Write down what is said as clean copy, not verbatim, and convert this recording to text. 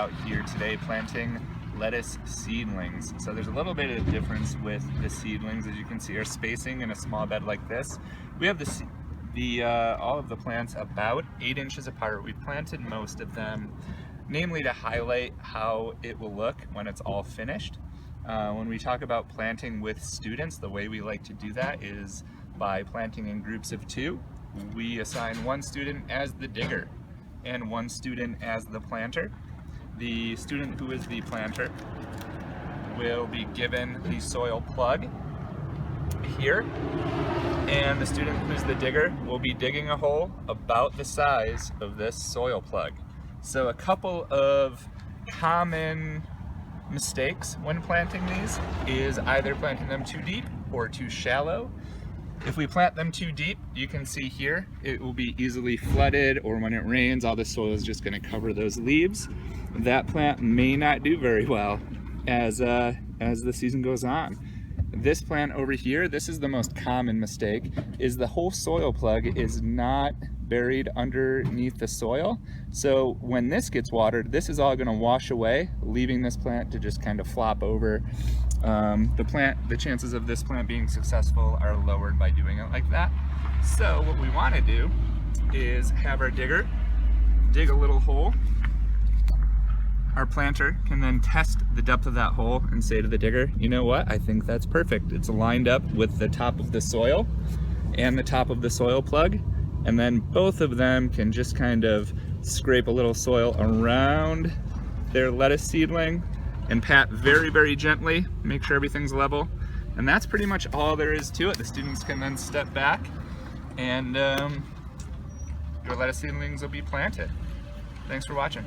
out here today planting lettuce seedlings. So there's a little bit of difference with the seedlings. As you can see, our spacing in a small bed like this. We have all of the plants about 8 inches apart. We planted most of them, namely to highlight how it will look when it's all finished. When we talk about planting with students, the way we like to do that is by planting in groups of 2. We assign one student as the digger and one student as the planter. The student who is the planter will be given the soil plug here, and the student who's the digger will be digging a hole about the size of this soil plug. So a couple of common mistakes when planting these is either planting them too deep or too shallow. If we plant them too deep, you can see here, it will be easily flooded, or when it rains, all the soil is just going to cover those leaves. That plant may not do very well as the season goes on. This plant over here, this is the most common mistake, is the whole soil plug is not buried underneath the soil. So when this gets watered, this is all going to wash away, leaving this plant to just kind of flop over. The chances of this plant being successful are lowered by doing it like that. So what we want to do is have our digger dig a little hole. Our planter can then test the depth of that hole and say to the digger, you know what, I think that's perfect. It's lined up with the top of the soil and the top of the soil plug. And then both of them can just kind of scrape a little soil around their lettuce seedling and pat very, very gently, make sure everything's level. And that's pretty much all there is to it. The students can then step back and your lettuce seedlings will be planted. Thanks for watching.